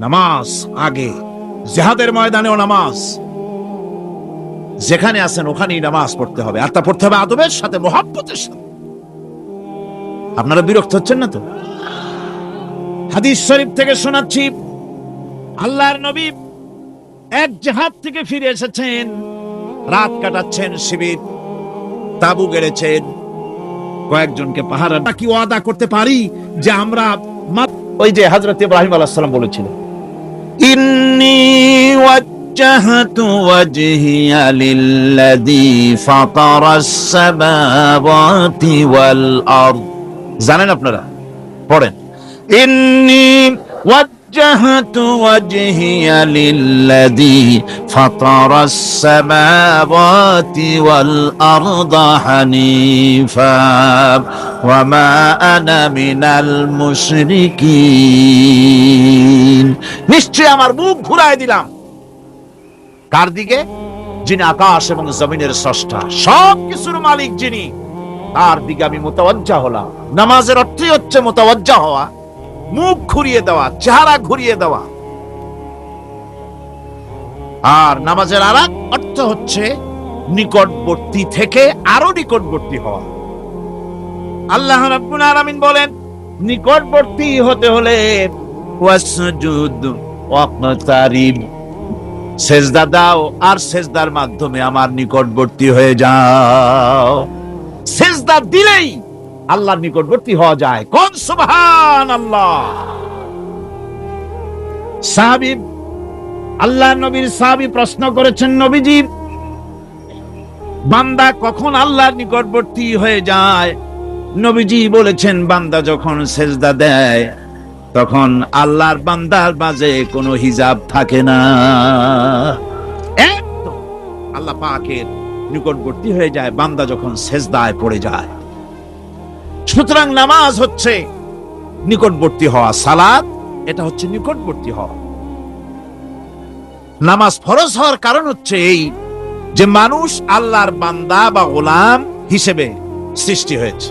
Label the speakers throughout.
Speaker 1: নামাজ আগে, জিহাদের ময়দানেও নামাজ, যেখানে আছেন ওখানেই নামাজ পড়তে হবে, আর তা পড়তে হবে আদবের সাথে, মহব্বতের সাথে। আপনারা বিরক্ত হচ্ছেন না তো? হাদিস শরীফ থেকে শোনাচ্ছি, আল্লাহর নবী এক জিহাদ থেকে ফিরে এসেছেন, রাত কাটাচ্ছেন, শিবির তাবু গেড়েছেন, কয়েকজনকে পাহারা কি ওয়াদা করতে পারি যে আমরা ওই যে হযরত ইব্রাহিম আলাইহিস সালাম বলেছিলেন, ইন্নী ওয়াজ্জাহতু ওয়াজহিয়া লিল্লাযী ফাতারাস সামাওয়াতি ওয়াল আরদ। জানেন আপনারা? পড়েন, ইন্নী وجهت وجهي للذي فطر السماوات والأرض حنيفا وما أنا من المشركين। নিশ্চয় আমার মুখ ঘুরায় দিলাম কার দিকে? যিনি আকাশ এবং জমিনের স্রষ্টা, সব কিছুর মালিক যিনি, তার দিকে আমি মুতাওয়াজ্জা হলাম। নামাজের অর্থই হচ্ছে মুতাওয়াজ্জা হওয়া, মুখ ঘুরিয়ে দেওয়া, চেহারা ঘুরিয়ে দেওয়া। আর নামাজের আরেক অর্থ হচ্ছে নিকটবর্তী থেকে আরো নিকটবর্তী হওয়া। আল্লাহ রাব্বুল আলামিন বলেন, নিকটবর্তী হতে হলে ওয়াসজুদ ওয়াকতারিব, সেজদা দাও আর সেজদার মাধ্যমে আমার নিকটবর্তী হয়ে যাও। সেজদা দিলেই আল্লাহর নিকটবর্তী হওয়া যায়। কোন সুবহানাল্লাহ। সাহাবী, আল্লাহর নবীর সাহাবী প্রশ্ন করেছেন, নবীজি, বান্দা কখন আল্লাহর নিকটবর্তী হয়ে যায়? নবীজি বলেছেন, বান্দা যখন সেজদা দেয় তখন আল্লাহর বান্দার মাঝে কোনো হিজাব থাকে না, একদম আল্লাহ পাকের নিকটবর্তী হয়ে যায় বান্দা যখন সেজদায় পড়ে যায়। সুতরাং নামাজ হচ্ছে নিকটবর্তী হওয়া, সালাত এটা হচ্ছে নিকটবর্তী হওয়া। নামাজ ফরজ হওয়ার কারণ হচ্ছে এই যে মানুষ আল্লাহর বান্দা বা গোলাম হিসেবে সৃষ্টি হয়েছে,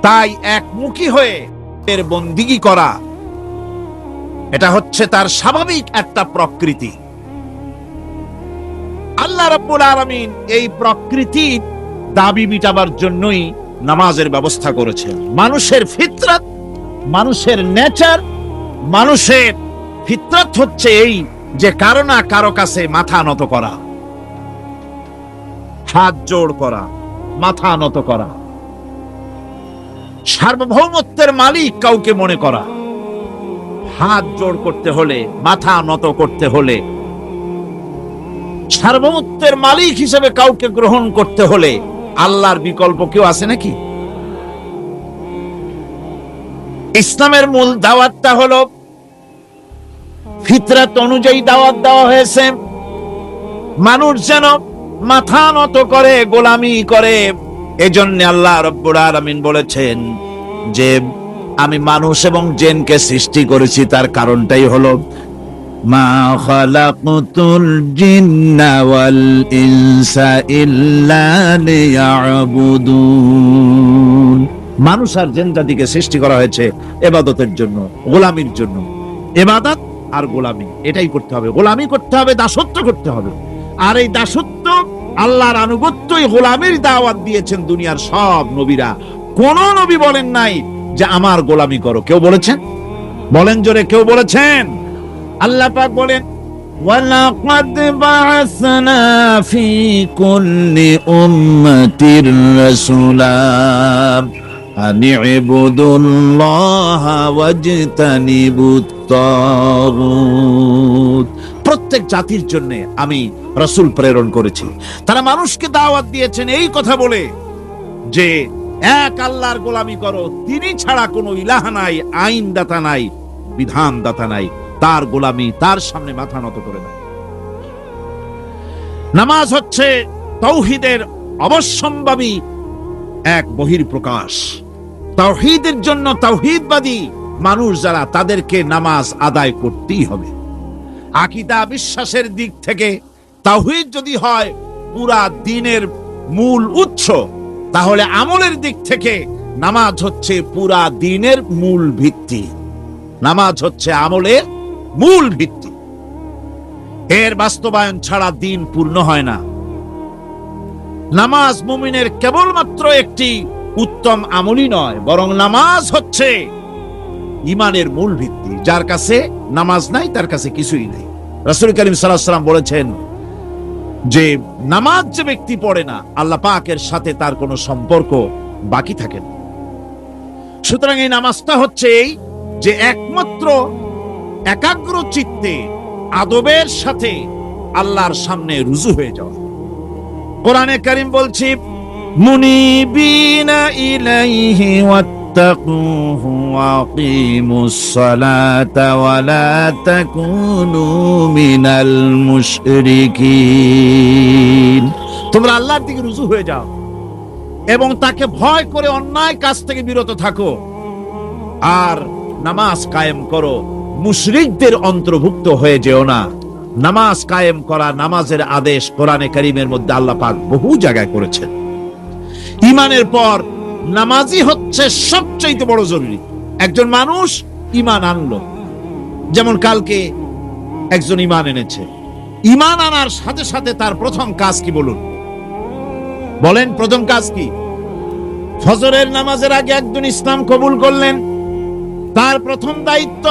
Speaker 1: তাই একমুখী হয়ে এর বন্দিগি করা এটা হচ্ছে তার স্বাভাবিক একটা প্রকৃতি। আল্লাহ রাব্বুল আলামিন এই প্রকৃতির দাবি মিটাবার জন্যই নামাজের ব্যবস্থা করেছেন। মানুষের ফিতরত, মানুষের নেচার, মানুষের ফিতরত হচ্ছে এই যে কারো না কারো কাছে মাথা নত করা, হাত জোড় করা, মাথা নত করা, সার্বভৌমত্বের মালিক কাউকে মনে করা। হাত জোড় করতে হলে, মাথা নত করতে হলে, সার্বভৌমত্বের মালিক হিসেবে কাউকে গ্রহণ করতে হলে আল্লাহর বিকল্প কেউ আছে নাকি? ইসলামের মূল দাওয়াতটা হলো ফিতরত অনুযায়ী দাওয়াত দেওয়া হয়েছে, মানুষ যেন মাথা নত করে, গোলামি করে। এজন্য আল্লাহ রাব্বুল আলামিন বলেছেন যে আমি মানুষ এবং জিনকে সৃষ্টি করেছি, তার কারণটাই হলো মা খালাকতুল জিন্না ওয়াল ইনসা ইল্লা লিয়াবুদুন। মানুষ আর জিন জাতিকে সৃষ্টি করা হয়েছে ইবাদতের জন্য, গোলামির জন্য। ইবাদত আর গোলামি এটাই করতে হবে, গোলামি করতে হবে, দাসত্ব করতে হবে। আর এই দাসত্ব, আল্লাহর আনুগত্যই গোলামির দাওয়াত দিয়েছেন দুনিয়ার সব নবীরা। কোন নবী বলেন নাই যে আমার গোলামি করো। কেউ বলেছেন? বলেন জোরে, কেউ বলেছেন? আল্লাহ পাক বলেন, ওয়ালাকাদ বা'আসনা ফি কুল্লি উম্মাতির রাসূলা আন ইবুদুল্লাহা ওয়াজতানিবুত তাগুত। প্রত্যেক জাতির জন্য আমি রাসূল প্রেরণ করেছি, তারা মানুষকে দাওয়াত দিয়েছেন এই কথা বলে যে এক আল্লাহর গোলামি করো, তিনি ছাড়া কোনো ইলাহ নাই, আইনদাতা নাই, বিধানদাতা নাই, তার গোলামি, তার সামনে মাথা নত করে না। নামাজ হচ্ছে তাওহীদের অবশ্যম্ভাবী এক বহির্প্রকাশ। তাওহীদের জন্য তাওহীদবাদী মানুষ যারা, তাদেরকে নামাজ আদায় করতেই হবে। আকীদা বিশ্বাসের দিক থেকে তাওহীদ যদি হয় পুরা দ্বীনের মূল উৎস, তাহলে আমলের দিক থেকে নামাজ হচ্ছে পুরা দ্বীনের মূল ভিত্তি। নামাজ হচ্ছে আমলের মূল ভিত্তি। এর বাস্তবায়ন ছাড়া দিন পূর্ণ হয় না। নামাজ মুমিনের কেবলমাত্র একটি উত্তম আমলই নয়, বরং নামাজ হচ্ছে ঈমানের মূল ভিত্তি। যার কাছে নামাজ নাই তার কাছে কিছুই নাই। রাসূল করিম সাল্লাল্লাহু আলাইহি ওয়াসাল্লাম বলেছেন যে নামাজ যে ব্যক্তি পড়ে না, আল্লাহ পাকের সাথে তার কোনো সম্পর্ক বাকি থাকে না। সুতরাং এই নামাজটা হচ্ছে এই যে একমাত্র একাগ্র চিত্তে আদবের সাথে আল্লাহর সামনে রুজু হয়ে যাওয়া। কোরআনে কারীম বলছে মুনিবিনা ইলাইহি ওয়াত্তাকুহু ওয়াকিমুস সালাতা ওয়া লা তাকুনু মিনাল মুশরিকিন। তোমরা আল্লাহর দিকে রুজু হয়ে যাও এবং তাকে ভয় করে অন্যায় কাজ থেকে বিরত থাকো, আর নামাজ কায়েম করো, মুশরিকদের অন্তর্ভুক্ত হয়ে যেও না। নামাজ কায়েম করা, নামাজের আদেশ কোরআনে কারীমের মধ্যে আল্লাহ পাক বহু জায়গায় করেছেন। ঈমানের পর নামাজই হচ্ছে সবচেয়ে বড় জরুরি। একজন মানুষ ঈমান আনলো, যেমন কালকে একজন ঈমান এনেছে, ঈমান আনার সাথে সাথে তার প্রথম কাজ কি বলুন? বলেন প্রথম কাজ কি? ফজরের নামাজের আগে একজন ইসলাম কবুল করলেন, তার প্রথম দায়িত্ব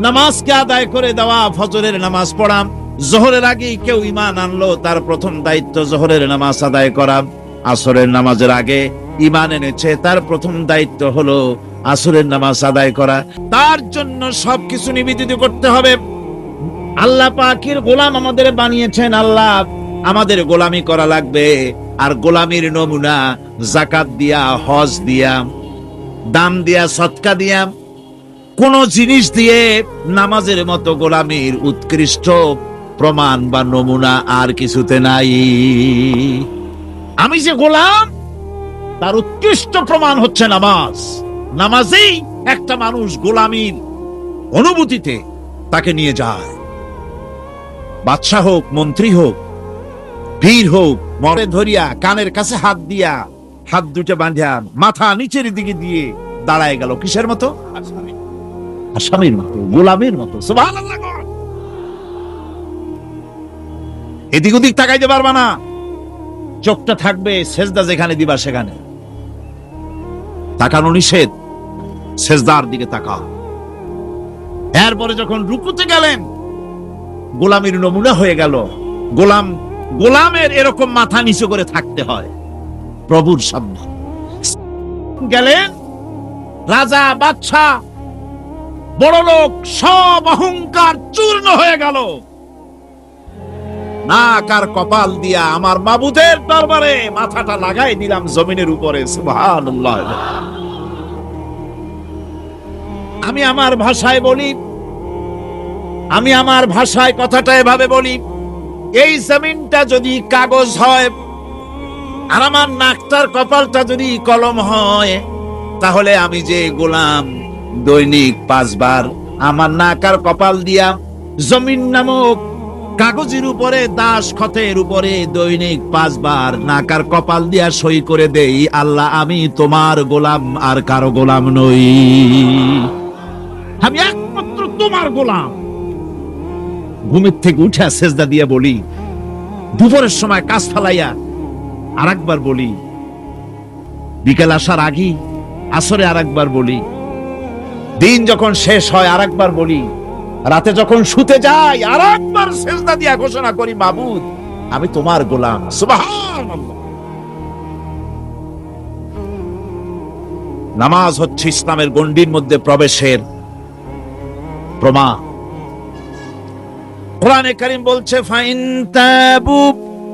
Speaker 1: নামাজকে আদায় করে দেওয়া, ফজরের নামাজ পড়া। জোহরের আগে কেউ ঈমান আনলো, তার প্রথম দায়িত্ব জোহরের নামাজ আদায় করা। আসরের নামাজের আগে ঈমান এনেছে, তার প্রথম দায়িত্ব হলো আসরের নামাজ আদায় করা। তার জন্য সবকিছু নিবেদিত করতে হবে। আল্লাহ পাকের গোলাম আমাদের বানিয়েছেন, আল্লাহ আমাদের গোলামি করা লাগবে। আর গোলামির নমুনা যাকাত দিয়া, হজ দিয়া, দান দিয়া, সদকা দিয়া, কোন জিনিস দিয়ে নামাজের মতো গোলামির উৎকৃষ্ট প্রমাণ বা নমুনা আর কিছুতে নাই। আমি যে গোলাম তার উৎকৃষ্ট প্রমাণ হচ্ছে নামাজ। নামাজেই একটা মানুষ গোলামির অনুভূতিতে তাকে নিয়ে যায়। বাদশা হোক, মন্ত্রী হোক, বীর হোক, মরে ধরিয়া কানের কাছে হাত দিয়া, হাত দুটো বাঁধিয়া মাথা নিচের দিকে দিয়ে দাঁড়ায় গেল কিসের মতো? আসামির মতো, গোলামের মতো। সুবহানাল্লাহ। এদিক ওদিক তাকাইতে পারবা না, চোখটা থাকবে সেজদা যেখানে দিবা সেখানে। তাকানো নিষেধ, সেজদার দিকে তাকাও। এরপরে যখন রুকুতে গেলেন, গোলামের নমুনা হয়ে গেল। গোলামের এরকম মাথা নিচু করে থাকতে হয় প্রভুর সামনে। গেলেন রাজা, বাদশা, বড় লোক, সব অহংকার চূর্ণ হয়ে গেল। নাক আর কপাল দিয়া আমার মাবুদের দরবারে মাথাটা লাগাই দিলাম জমিনের উপরে। সুবহানাল্লাহ। আমি আমার ভাষায় বলি, আমি আমার ভাষায় কথাটা এভাবে বলি, এই জমিনটা যদি কাগজ হয় আর আমার নাকটার কপালটা যদি কলম হয়, তাহলে আমি যে গোলাম দৈনিক 5 বার আমার নাক আর কপাল দিয়া জমিন নামক কাগজের উপরে, দাস খতের উপরে দৈনিক 5 বার নাক আর কপাল দিয়া সই করে দেই, আল্লাহ আমি তোমার গোলাম আর কারো গোলাম নই, আমি একমাত্র তোমার গোলাম। ঘুমের থেকে উঠে সেজদা দিয়া বলি, দুপুরের সময় কাজ ফালাইয়া আরেকবার বলি, বিকেল আসার আগে আসরে আরেকবার বলি, দিন যখন শেষ হয় আরেকবার বলি, রাতে যখন শুতে যাই আরেকবার সেজদা দিয়া ঘোষণা করি, মাবুদ আমি তোমার গোলাম। সুবহানাল্লাহ। নামাজ হচ্ছে ইসলামের গণ্ডির মধ্যে প্রবেশের প্রমাণ। কোরআনে কারীম বলছে ফাইন তাবু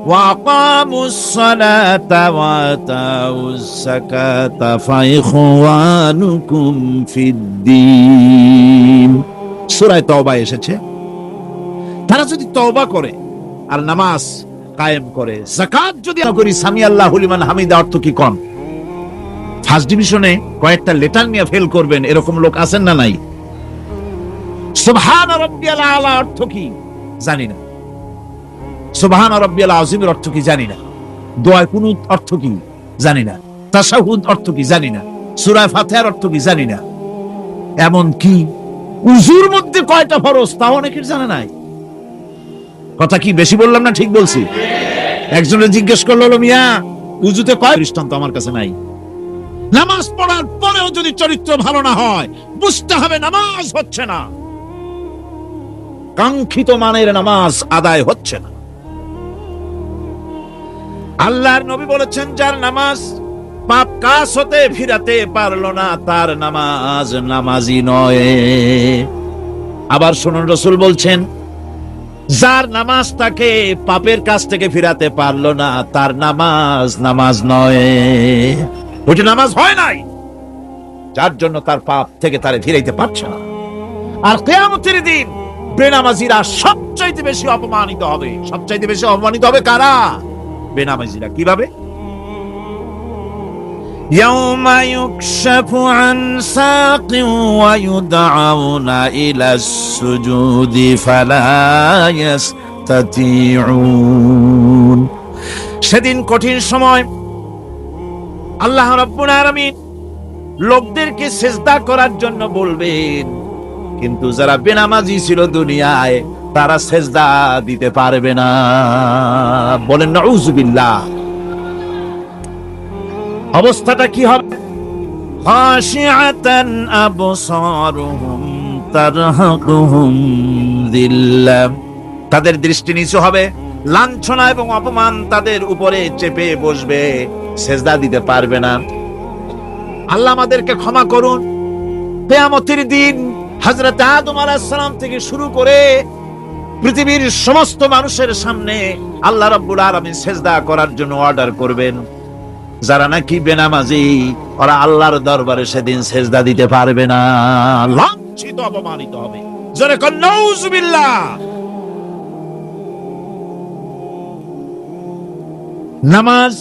Speaker 1: ওয়া আকামুস সালাতা ওয়া আতাউস যাকাতা ফাইখওয়ানুকুম ফিদ্দীন। সূরা তওবা এসেছে, তারা যদি তওবা করে আর নামাজ কায়েম করে, যাকাত যদি করি, সামি আল্লাহু লিমান হামিদা অর্থ কি কোন? ফার্স্ট ডিভিশনে কয়েকটা লেটার নিয়ে ফেল করবেন এরকম লোক আছেন না নাই? সুবহান রাব্বিয়াল আলা অর্থ কি জানি না, সুবহান রাব্বিয়াল আযীমের অর্থ কি জানি না, দোয়া কুনুত অর্থ কি জানি না, তাশাহুদ অর্থ কি জানি না, সূরা ফাতিহার অর্থ কি জানি না। এমন কি উজুর মধ্যে কয়টা ফরজ তাও অনেকের জানা নাই। কথা কি বেশি বললাম না ঠিক বলছি? একজনে জিজ্ঞেস করলো, মিয়া উজুতে কয় দৃষ্টান্ত আমার কাছে নাই। নামাজ পড়ার পরেও যদি চরিত্র ভালো না হয়, বুঝতে হবে নামাজ হচ্ছে না, কাঙ্ক্ষিত মানের নামাজ আদায় হচ্ছে না। আল্লাহর নবী বলেছেন, যার নামাজ পাপ কাজ হতে ফিরাতে পারলো না, তার নামাজ নামাজি নয়। আবার শুনুন, রাসূল বলছেন, যার নামাজ তাকে পাপের কাছ থেকে ফিরাতে পারলো না, তার নামাজ নামাজ নয়, ওইটা নামাজ হয় নাই, যার জন্য তার পাপ থেকে তারে ফিরাইতে পারছে না। আর কিয়ামতের দিন বেনামাজিরা সবচাইতে বেশি অপমানিত হবে। সবচাইতে বেশি অপমানিত হবে কারা? বেনামাজিরা। কিভাবে? ইয়াউমা ইউকশাফু আন সাকিন ওয়া ইউদআউনা ইলাস সুজুদি ফালা ইস্তাতিউন। সেদিন কঠিন সময় আল্লাহ রাব্বুল আলামিন লোকদেরকে সিজদা করার জন্য বলবেন, কিন্তু যারা বেনামাজি ছিল দুনিয়ায় তারা সিজদা দিতে পারবে না। বলেন নাউযুবিল্লাহ। অবস্থাটা কি হবে? খাশিআতান আবসারুহুম তারহাকুহুম যিল্লাহ। তাদের দৃষ্টি নিচু হবে, লাঞ্ছনা এবং অপমান তাদের উপরে চেপে বসবে, সিজদা দিতে পারবে না। আল্লাহ আমাদেরকে ক্ষমা করুন। কিয়ামতের দিন হযরত আদম আলাইহিস সালাম থেকে শুরু করে পৃথিবীর সমস্ত মানুষের সামনে আল্লাহ রাব্বুল আলামিন সিজদা করার জন্য অর্ডার করবেন। যারা নাকি বেনামাজি, ওরা আল্লাহর দরবারে সেদিন সিজদা দিতে পারবে না, লাঞ্ছিত অপমানিত হবে। জোরে কোন নাউযুবিল্লাহ। নামাজ,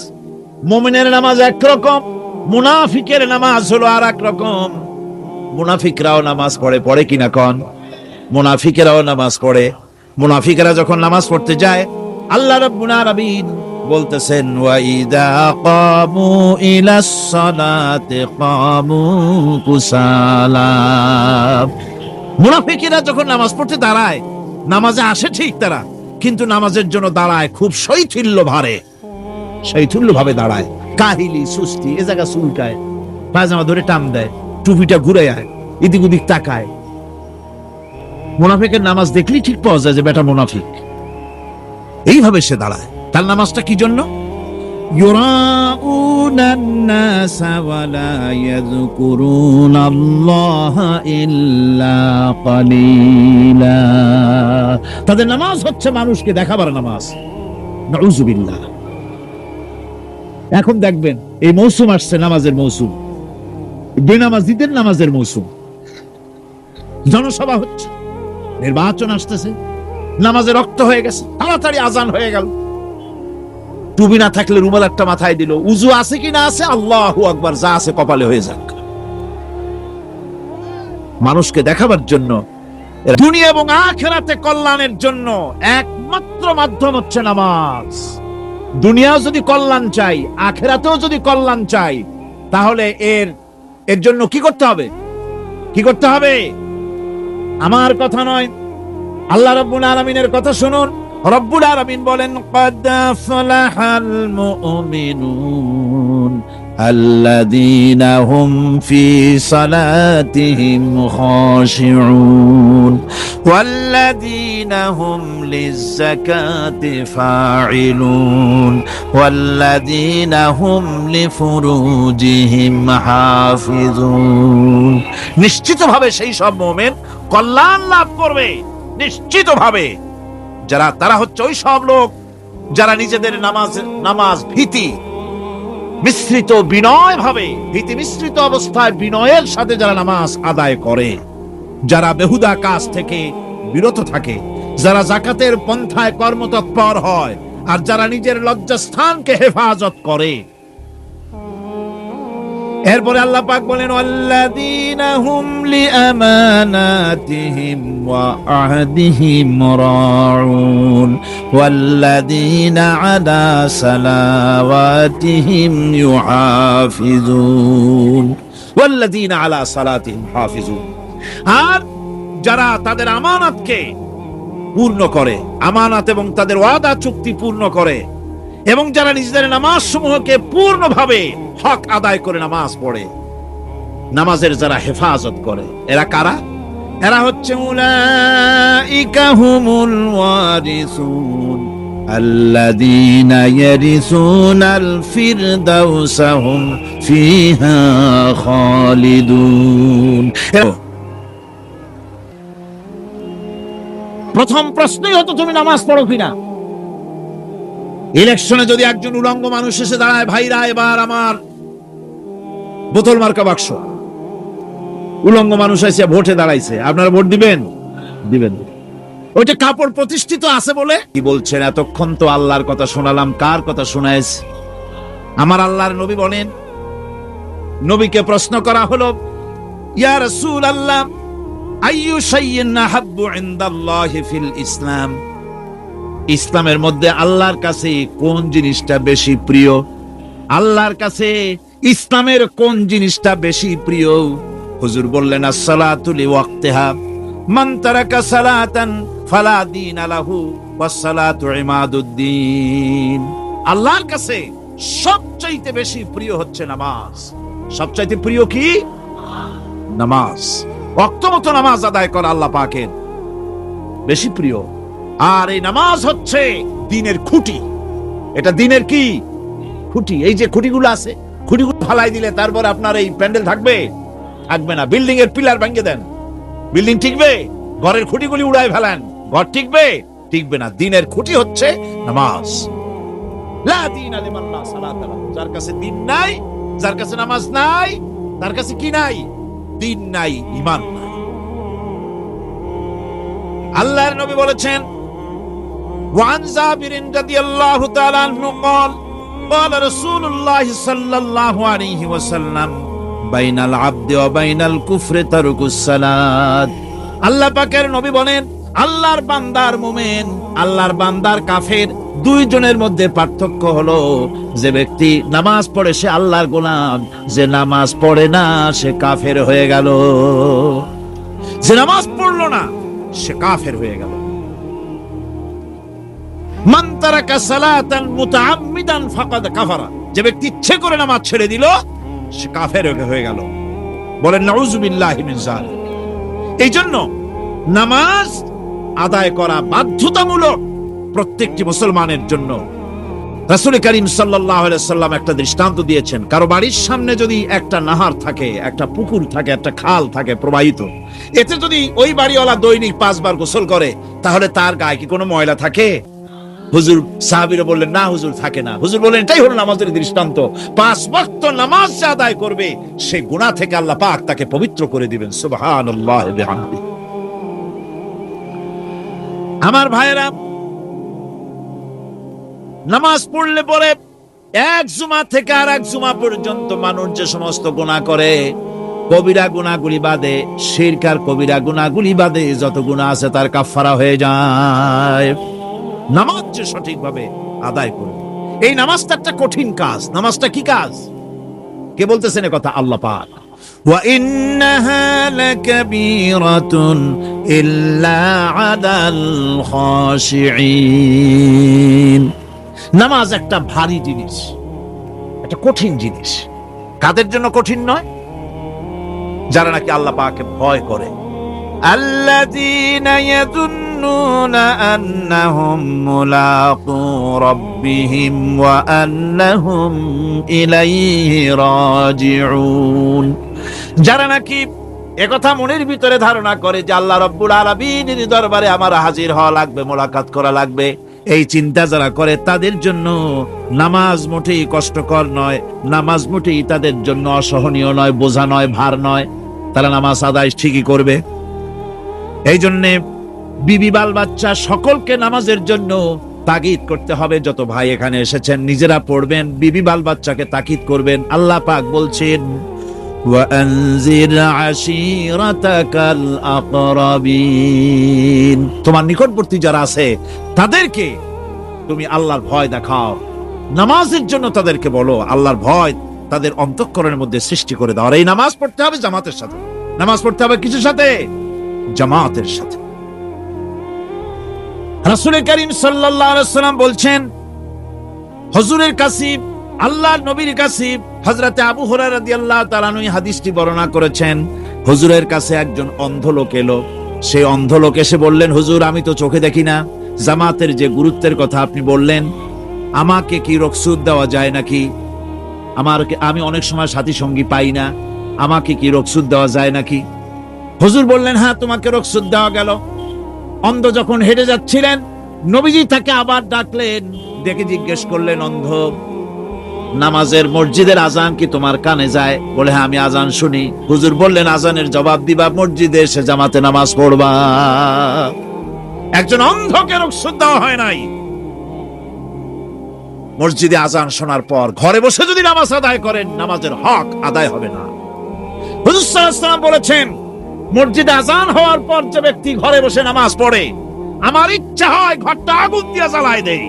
Speaker 1: মুমিনের নামাজ একরকম, মুনাফিকের নামাজ হলো আর এক রকম। মুনাফিকরাও নামাজ পড়ে, পড়ে কিনা কন? মুনাফিকেরাও নামাজ পড়ে। মুনাফিকেরা যখন নামাজ পড়তে যায়, আল্লাহ রাব্বুল আলামিন বলতেছেন, ওয়া ইযা কামু ইলাস সালাতি কামু কুসালা। মুনাফিকেরা যখন নামাজ পড়তে দাঁড়ায়, নামাজে আসে ঠিক তারা, কিন্তু নামাজের জন্য দাঁড়ায় খুব শৈথিল্য ভারে, শৈথিল্য ভাবে দাঁড়ায়, কাহিলি সুস্তি, এ জায়গা চুলকায়, পায়জামা ধরে টান দেয়, টুপিটা ঘুরে আয়, এদিক ওদিক তাকায়। মুনাফিকের নামাজ দেখলেই ঠিক পাওয়া যায় যে বেটা মুনাফিক। এইভাবে সে দাঁড়ায়। তার নামাজটা কি জন্য? ইউরাউনান নাসা ওয়া লা ইয়াযকুরুনাল্লাহা ইল্লা কালিলা। তাদের নামাজ হচ্ছে মানুষকে দেখাবার নামাজ। নাউযুবিল্লাহ। এখন দেখবেন এই মৌসুম আসছে, নামাজের মৌসুম, বেনামাজিদের নামাজের মৌসুম। জনসভা হচ্ছে, নির্বাচন আসতেছে, নামাজে রক্ত হয়ে গেছে, তাড়াতাড়ি আজান হয়ে গেল, টুপি না থাকলে রুমাল একটা মাথায় দিল, উজু আছে কি না আছে, আল্লাহু আকবার, যা আছে কপালে হয়ে যাক। মানুষকে দেখাবার জন্য, দুনিয়া এবং আখিরাতে কল্যাণের জন্য একমাত্র মাধ্যম হচ্ছে নামাজ। দুনিয়াও যদি কল্যাণ চাই, আখিরাতেও যদি কল্যাণ চাই, তাহলে এর জন্য কি করতে হবে? কি করতে হবে? আমার কথা নয়, আল্লাহ রাব্বুল আলামিনের কথা শুনুন। রব্বুল আলামিন বলেন, ক্বাদ আফলাহাল মুমিনুন আল্লাযীনা হুম ফি সালাতিহিম খাশিউন ওয়াল্লাযীনা হুম লিয-যাকাতি ফাঈলুন ওয়াল্লাযীনা হুম লিফুরুজিহিম হাফিজুন। নিশ্চিতভাবে সেই সব মুমিন কল্যাণ লাভ করবে, নিশ্চিতভাবে। তারা হচ্ছে ওই সব লোক যারা নিজেদের নামাজ ভীতি মিশ্রিত, বিনয় ভাবে, ভীতি মিশ্রিত অবস্থায় বিনয়ের সাথে যারা নামাজ আদায় করে, যারা বেহুদা কাজ থেকে বিরত থাকে, যারা যাকাতের পন্থায় কর্মতৎপর হয়, আর যারা নিজের লজ্জাস্থানকে হেফাজত করে। এরপরে আল্লাহ পাক বলেন, ওয়াল্লাযীনা হুম লিআমানাতিহিম ওয়া আহদিহিম রাউন ওয়াল্লাযীনা আলা সালাওয়াতিহিম ইউহাফিজুন ওয়াল্লাযীনা আলা সালাতিহিম হাফিজুন। আর যারা তাদের আমানতকে পূর্ণ করে, আমানত এবং তাদের ওয়াদা চুক্তি পূর্ণ করে, এবং যারা নিজেদের নামাজ সমূহকে পূর্ণভাবে হক আদায় করে নামাজ পড়ে, নামাজের যারা হেফাজত করে, এরা কারা? এরা হচ্ছে উলাইকা হুমুল ওয়ারিসুন আল্লাযীনা ইয়ারিসুনাল ফিরদাউসা হুম ফিহা খালিদুন। প্রথম প্রশ্নই হতো তুমি নামাজ পড়ো কিনা। ইলেকশনে যদি একজন উলঙ্গ মানুষ এসে দাঁড়ায়, ভাইরা এবার আমার বোতল মার্কা বাক্স, উলঙ্গ মানুষ এসে ভোটে দাঁড়াইছে, আপনারা ভোট দিবেন? দিবেন। ওইটা কাপড় প্রতিষ্ঠিত আছে বলে কি বলছেন? এতক্ষণ তো আল্লাহর কথা শোনালাম, কার কথা শোনাইছে? আমার আল্লাহর নবী বলেন, নবীকে প্রশ্ন করা হলো, ইয়া রাসূলুল্লাহ আইয়ু শাইইন আহাব্বু ইনদাল্লাহি ফিল ইসলাম, ইসলামের মধ্যে আল্লাহর কাছে কোন জিনিসটা বেশি প্রিয়? আল্লাহর কাছে ইসলামের কোন জিনিসটা বেশি প্রিয়? হুজুর বললেন, as-salatu li waqtiha মান তারাকা সালাতান ফালা দীন লাহু ওয়াস-সালাতু ইমাদুদ্দিন। আল্লাহর কাছে সবচাইতে বেশি প্রিয় হচ্ছে নামাজ। সবচাইতে প্রিয় কি? নামাজ। ওয়াক্তমতো নামাজ আদায় করা আল্লাহ পাকের বেশি প্রিয়। আর এই নামাজ হচ্ছে দ্বীনের খুঁটি। এটা দ্বীনের কি? খুঁটি। এই যে খুঁটিগুলো আছে, খুঁটিগুলো ফালাই দিলে তারপর আপনার এই প্যান্ডেল থাকবে? থাকবে না। বিল্ডিং এর পিলার ভেঙে দেন, বিল্ডিং টিকবে? ঘরের খুঁটিগুলি উড়ায় ফেলেন, ঘর টিকবে? টিকবে না। দ্বীনের খুঁটি হচ্ছে নামাজ। লা দীনা লিমান লা সালাতা লাহু, যার কাছে দ্বীন নাই, যার কাছে নামাজ নাই, তার কাছে কি নাই? দ্বীন নাই, ঈমান নাই। আল্লাহর নবী বলেছেন, ওয়ান জাবিরিন রাদিয়াল্লাহু তাআলা আনহু قال قال رسول الله صلى الله عليه وسلم বাইনাল আবদি ওয়া বাইনাল কুফরি তারকুস সালাত। আল্লাহ পাকের নবী বলেন, আল্লাহর বান্দার মুমিন, আল্লাহর বান্দার কাফের, দুইজনের মধ্যে পার্থক্য হলো, যে ব্যক্তি নামাজ পড়ে সে আল্লাহর গোলাম, যে নামাজ পড়ে না সে কাফের হয়ে গেল। যে নামাজ পড়লো না সে কাফের হয়ে গেল। মান তারাকা সালাতান মুতাআম্মিদান ফাকাদ কাফারা, যে ব্যক্তি ইচ্ছে করে নামাজ ছেড়ে দিল সে কাফের হয়ে গেল। বলেন নাউযুবিল্লাহি মিন যালিক। এই জন্য নামাজ আদায় করা বাধ্যতামূলক প্রত্যেকটি মুসলমানের জন্য। রাসূল করিম সাল্লাল্লাহু আলাইহি ওয়াসাল্লাম একটা দৃষ্টান্ত দিয়েছেন, কারো বাড়ির সামনে যদি একটা নাহার থাকে, একটা পুকুর থাকে, একটা খাল থাকে প্রবাহিত, এতে যদি ওই বাড়িওয়ালা দৈনিক 5 বার গোসল করে, তাহলে তার গায়ে কি কোনো ময়লা থাকে? হুজুর, সাহাবীরা বললেন, না হুজুর, থাকে না। হুজুর বললেন, এটাই হলো নামাজের দৃষ্টান্ত। 5 ওয়াক্ত নামাজ আদায় করবে, সেই গুনাহ থেকে আল্লাহ পাক তাকে পবিত্র করে দিবেন। সুবহানাল্লাহি ওয়া বিহামদিহি। আমার ভাইরা, নামাজ পড়লে পরে এক জুমা থেকে আর এক জুমা পর্যন্ত মানুষ যে সমস্ত গুনাহ করে, কবিরা গুনাহগুলি বাদে, শিরক আর কবিরা গুনাহগুলি বাদে যত গুনাহ আছে তার কাফারা হয়ে যায়। নামাজ যে সঠিকভাবে আদায় করবে, এই নামাজটা একটা কঠিন কাজ। নামাজটা কি কাজ? কে বলতেছেন কথা? আল্লাহ পাক। ওয়া ইন্নাহা লাকাবীরাতুন ইল্লা আলাল খাশিঈন। নামাজ একটা ভারী জিনিস, একটা কঠিন জিনিস। কাদের জন্য কঠিন নয়? যারা নাকি আল্লাহ পাককে ভয় করে। আল্লাযীনা ইয়াযুন্নুনা আন্নাহুম মুলাকু রাব্বিহিম ওয়া আন্নাহুম ইলাইহি রাজিউন। যারা নাকি একথা মনের ভিতরে ধারণা করে যে আল্লাহ রাব্বুল আলামিনের দরবারে আমার হাজির হওয়া লাগবে, মোলাকাত করা লাগবে, এই চিন্তা যারা করে তাদের জন্য নামাজ মোটেই কষ্টকর নয়, নামাজ মোটেই তাদের জন্য অসহনীয় নয়, বোঝা নয়, ভার নয়। তারা নামাজ আদায় ঠিকই করবে। এই জন্যে বিবি, বাল বাচ্চা সকলকে নামাজের জন্য তাগিদ করতে হবে। যত ভাই এখানে এসেছেন নিজেরা পড়বেন, বিবি বাল বাচ্চাকে তাকিদ করবেন। আল্লাহ পাক বলছেন, ওয়ানজির আশীরাতাকাল আকরাবিন, তোমার নিকটবর্তী যারা আছে তাদেরকে তুমি আল্লাহর ভয় দেখাও। নামাজের জন্য তাদেরকে বলো, আল্লাহর ভয় তাদের অন্তঃকরণের মধ্যে সৃষ্টি করে দাও। আর এই নামাজ পড়তে হবে জামাতের সাথে। নামাজ পড়তে হবে কিছুর সাথে? জামাতের সাথে। রাসূল করিম সাল্লাল্লাহু আলাইহি ওয়াসাল্লাম বলছেন, হুজুরের কাছে, আল্লাহর নবীর কাছে হযরতে আবু হুরায়রা রাদিয়াল্লাহু তাআলা আনহু হাদিসটি বর্ণনা করেছেন। হুজুরের কাছে একজন অন্ধ লোক এলো। সেই অন্ধ লোক এসে বললেন, হুজুর আমি তো চোখে দেখি না, জামাতের যে গুরুত্বের কথা আপনি বললেন, আমাকে কি রুখসত দেওয়া যায় নাকি? আমি অনেক সময় সাথী সঙ্গী পাই না, আমাকে কি রুখসত দেওয়া যায় নাকি? হুজুর বললেন, হ্যাঁ তোমাকে রুখসত দেওয়া গেল। অন্ধ যখন হেঁটে যাচ্ছিলেন, নবীজি তাকে আবার ডাকলেন, ডেকে জিজ্ঞেস করলেন, অন্ধ, নামাজের মসজিদের আজান কি তোমার কানে যায়? বলে, হ্যাঁ আমি আজান শুনি। হুজুর বললেন, আজানের জবাব দিবা, মসজিদে এসে জামাতে নামাজ পড়বা। একজন অন্ধকে রুখসত দেওয়া হয় নাই। মসজিদে আজান শোনার পর ঘরে বসে যদি নামাজ আদায় করেন, নামাজের হক আদায় হবে না। হুজুর সাল্লাল্লাহু আলাইহি ওয়াসাল্লাম বলেছেন, মসজিদে আজান হওয়ার পর যে ব্যক্তি ঘরে বসে নামাজ পড়ে, আমার ইচ্ছা হয় ঘরটা আগুন দিয়ে জ্বালায় দেই।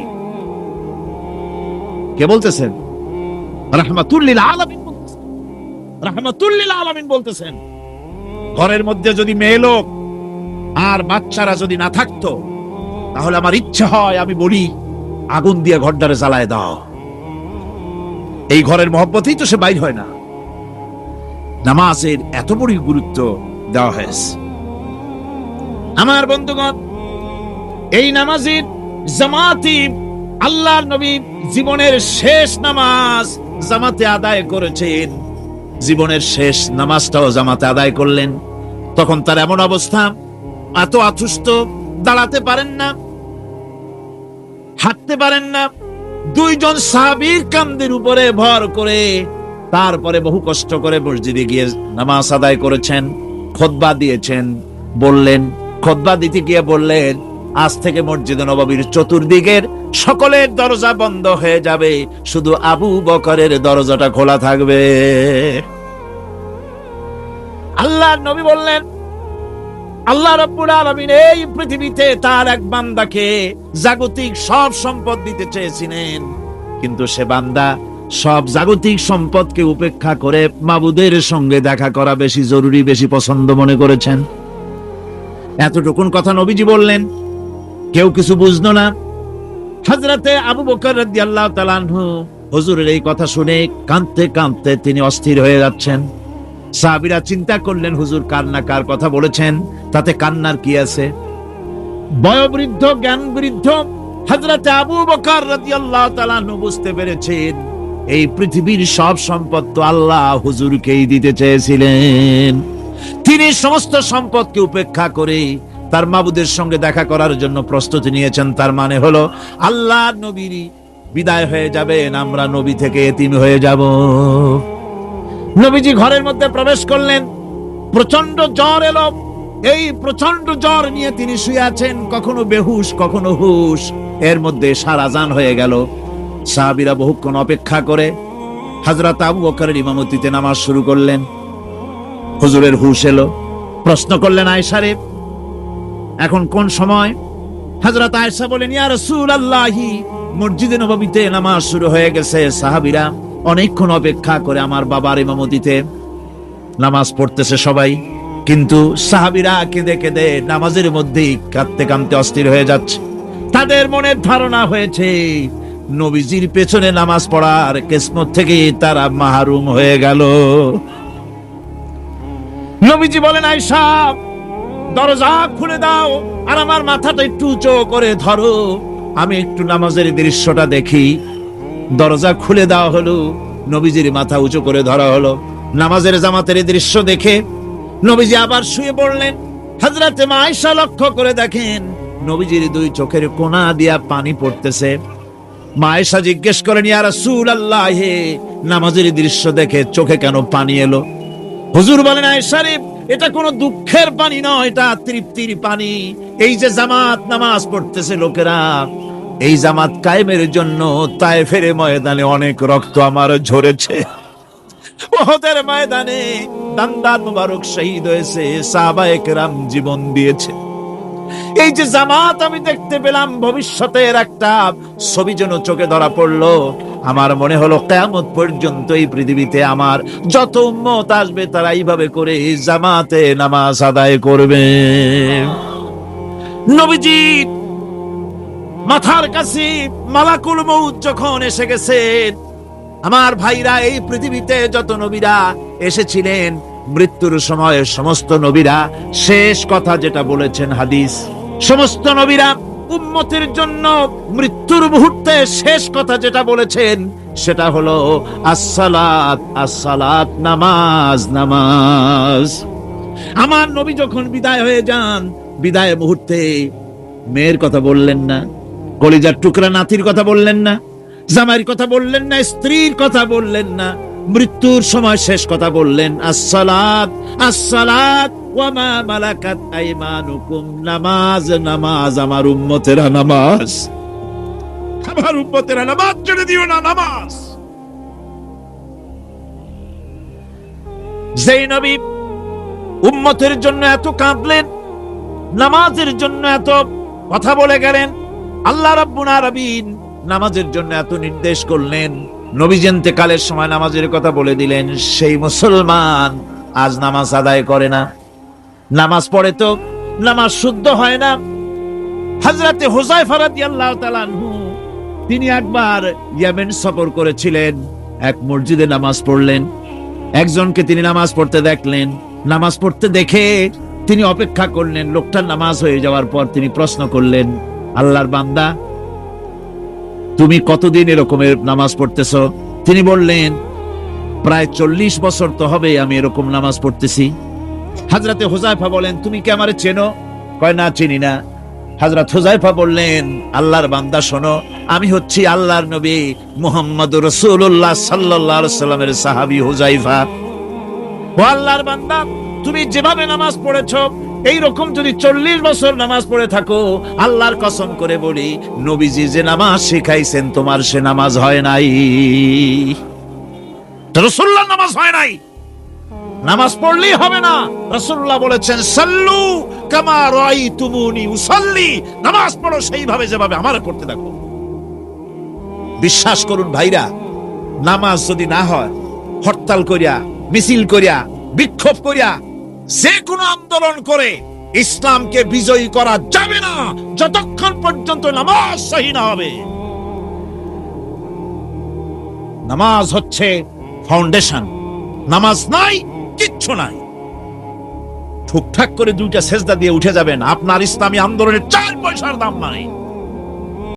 Speaker 1: কে বলতেছেন? রাহমাতুল লিল আলামিন বলতেছেন। রাহমাতুল লিল আলামিন বলতেছেন, ঘরের মধ্যে যদি মেয়ে লোক আর বাচ্চারা যদি না থাকতো, তাহলে আমার ইচ্ছা হয় আমি বলি, আগুন দিয়ে ঘরটারে জ্বালায় দাও। এই ঘরের মহব্বতেই তো সে বাইর হয় না। নামাজের এত বড় গুরুত্ব দেওয়া হয়েছে। আমার বন্ধুগণ, এই নামাজের জামাতি আল্লাহর নবী জীবনের শেষ নামাজ জামাতে আদায় করেছেন। জীবনের শেষ নামাজটাও জামাতে আদায় করলেন। তখন তার এমন অবস্থা, এত অসুস্থ, দাঁড়াতে পারেন না, হাঁটতে পারেন না। দুইজন সাহাবীর কাঁধের উপরে ভর করে তারপরে বহু কষ্ট করে মসজিদে গিয়ে নামাজ আদায় করেছেন। খুতবা দিয়েছেন। বললেন, খুতবা দিতে গিয়ে বললেন, আজ থেকে মসজিদে নববীর চতুর্দিকের সকলের দরজা বন্ধ হয়ে যাবে, শুধু আবু বকরের দরজাটা খোলা থাকবে। আল্লাহর নবী বললেন, আল্লাহ রাব্বুল আলামিন এই পৃথিবীতে তার এক বান্দাকে জাগতিক সব সম্পদ দিতে চেয়েছিলেন, কিন্তু সে বান্দা সব জাগতিক সম্পদকে উপেক্ষা করে মাবুদের সঙ্গে দেখা করা বেশি জরুরি, বেশি পছন্দ মনে করেছেন। এতটুকুন কথা নবীজি বললেন, কেউ কিছু বুঝলো না। হযরতে আবু বকর রাদিয়াল্লাহু তাআলা আনহু হুজুরের এই কথা শুনে কাঁদতে কাঁদতে তিনি অস্থির হয়ে যাচ্ছেন। সাহাবীরা চিন্তা করলেন, হুজুর কার কথা বলেছেন, তাতে কান্নার কি আছে? বয়োবৃদ্ধ, জ্ঞান বৃদ্ধ হযরতে আবু বকর রাদিয়াল্লাহু তাআলা আনহু বুঝতে পেরেছেন, এই পৃথিবীর সব সম্পদ তো আল্লাহ হুজুরকেই দিতে চেয়েছিলেন। তিনি সমস্ত সম্পদকে উপেক্ষা করে তার মাবুদের সঙ্গে দেখা করার জন্য প্রস্তুতি নিয়েছেন। তার মানে হলো আল্লাহ নবীর বিদায় হয়ে যাবেন, আমরা নবী থেকে এতিম হয়ে যাব। নবীজি ঘরের মধ্যে প্রবেশ করলেন, প্রচন্ড জ্বর এলো। এই প্রচন্ড জ্বর নিয়ে তিনি শুয়ে আছেন, কখনো বেহুশ কখনো হুশ। এর মধ্যে সারা জান হয়ে গেল। সাহাবীরা বহুক্ষণ অপেক্ষা করে হযরত আবু বকরের ইমামতিতে নামাজ শুরু করলেন। হুজুরের হুশ এলো। প্রশ্ন করলেন, আয়েশা রে, এখন কোন সময়? হযরত আয়েশা বলেন, ইয়া রাসূলুল্লাহি, মসজিদে নববীতে নামাজ শুরু হয়ে গেছে। সাহাবীরা অনেকক্ষণ অপেক্ষা করে আমার বাবার ইমামতিতে নামাজ পড়তেছে সবাই, কিন্তু সাহাবীরা কেঁদে কেঁদে নামাজের মধ্যেই কাঁদতে কাঁদতে অস্থির হয়ে যাচ্ছে। তাদের মনের ধারণা হয়েছে নবীজির পেছনে নামাজ পড়ার কিসমত থেকে তারা মাহরুম হয়ে গেল। নবীজি বলেন, আয়েশা দরজা খুলে দাও আর আমার মাথাটা একটু উঁচু করে ধরো, আমি একটু নামাজের দৃশ্যটা দেখি। দরজা খুলে দেওয়া হলো, নবীজির মাথা উঁচু করে ধরা হলো। নামাজের জামাতের দৃশ্য দেখে নবীজি আবার শুয়ে পড়লেন। হযরতে মা আয়েশা লক্ষ্য করে দেখেন নবীজির দুই চোখের কোনা দিয়া পানি পড়তেছে। মা আয়েশা জিজ্ঞেস করেন, ইয়া রাসূলুল্লাহ, নামাজের দৃশ্য দেখে চোখে কেন পানি এলো? হুজুর বলেন, আয়েশা রে, এটা কোনো দুঃখের পানি নয়, এটা তৃপ্তির পানি। এই যে জামাত নামাজ পড়তেছে লোকেরা, এই জামাত কায়েমের জন্য তায়েফের ময়দানে অনেক রক্ত আমার ঝরেছে। উহুদের ময়দানে দান্দান মুবারক শহীদ হয়েছে, সাহাবায়ে কেরাম জীবন দিয়েছে। এই যে জামাত আমি দেখতে পেলাম, ভবিষ্যতের একটা ছবি যেন চোখে ধরা পড়লো। আমার মনে হলো কিয়ামত পর্যন্ত এই পৃথিবীতে আমার যত উম্মত আসবে তারা এইভাবে করে জামাতে নামাজ আদায় করবে। নবীজি মাথার কাছে মালাকুল মউত যখন এসে গেছেন, আমার ভাইরা, এই পৃথিবীতে যত নবীরা এসেছিলেন মৃত্যুর সময় সমস্ত নবীরা শেষ কথা যেটা বলেছেন, হাদিস, সমস্ত নবীরা উম্মতের জন্য মৃত্যুর মুহূর্তে শেষ কথা যেটা বলেছেন সেটা হলো আসসালাত, আসসালাত, নামাজ, নামাজ। আমার নবী যখন বিদায় হয়ে যান, বিদায় মুহূর্তে মেয়ের কথা বললেন না, কলিজার টুকরা নাতির কথা বললেন না, জামাইয়ের কথা বললেন না, স্ত্রীর কথা বললেন না, মৃত্যুর সময় শেষ কথা বললেন আসসালাত, আসসালাত ওয়া মা মালাকাত আইমানুকুম, নামাজ, নামাজ, আমার উম্মতেরা নামাজ, আমার উম্মতেরা নামাজ ছেড়ে দিও না, নামাজ। যেই নবী উম্মতের জন্য এত কাঁদলেন, নামাজের জন্য এত কথা বলে গেলেন, আল্লাহ রাব্বুল আলামিন নামাজের জন্য এত নির্দেশ করলেন, নবীজি ইন্তেকালের সময় নামাজের কথা বলে দিলেন, সেই মুসলমান আজ নামাজ আদায় করে না, নামাজ পড়ে তো নামাজ শুদ্ধ হয় না। হযরতে হুযায়ফা রাদিয়াল্লাহু তাআলা আনহু তিনি একবার ইয়েমেন সফর করেছিলেন, এক মসজিদে নামাজ পড়লেন, একজনকে তিনি নামাজ পড়তে দেখলেন, নামাজ পড়তে দেখে তিনি অপেক্ষা করলেন, লোকটার নামাজ হয়ে যাওয়ার পর তিনি প্রশ্ন করলেন, আল্লাহর বান্দা, তুমি কতদিন এরকমের নামাজ পড়তেছো? তিনি বললেন, প্রায় 40 বছর তো হবে আমি এরকম নামাজ পড়তেছি। হযরতে হুযায়ফা বলেন, তুমি কি আমারে চেনো? কয়, না, চিনি না। হযরত হুযায়ফা বললেন, আল্লাহর বান্দা শোনো, আমি হচ্ছি আল্লাহর নবী মুহাম্মদুর রাসূলুল্লাহ সাল্লাল্লাহু আলাইহি সাল্লামের সাহাবী হুযায়ফা। ও আল্লাহর বান্দা, তুমি যেভাবে নামাজ পড়েছো এইরকম যদি 40 বছর নামাজ পড়ে থাকো, আল্লাহর কসম করে বলি, নবীজি যে নামাজ শিখাইছেন তোমার সে নামাজ হয় নাই, রাসূলুল্লাহর নামাজ হয় নাই। নামাজ পড়লেই হবে না, রাসূলুল্লাহ বলেছেন, সাল্লু কামা রাআইতুমুনি উসাল্লি, নামাজ পড়ো সেইভাবে যেভাবে আমারে পড়তে দেখো। বিশ্বাস করুন ভাইরা, নামাজ যদি না হয়, হরতাল করিয়া, মিছিল করিয়া, বিক্ষোভ করিয়া, যে কোনো আন্দোলন করে ইসলামকে বিজয়ী করা যাবে না যতক্ষণ পর্যন্ত নামাজ সহি না হবে। নামাজ হচ্ছে ফাউন্ডেশন, নামাজ নাই কিচ্ছু নাই। ঠুকঠাক করে 2টা সেজদা দিয়ে উঠে যাবেন, আপনার ইসলামী আন্দোলনের 4 পয়সার দাম নাই।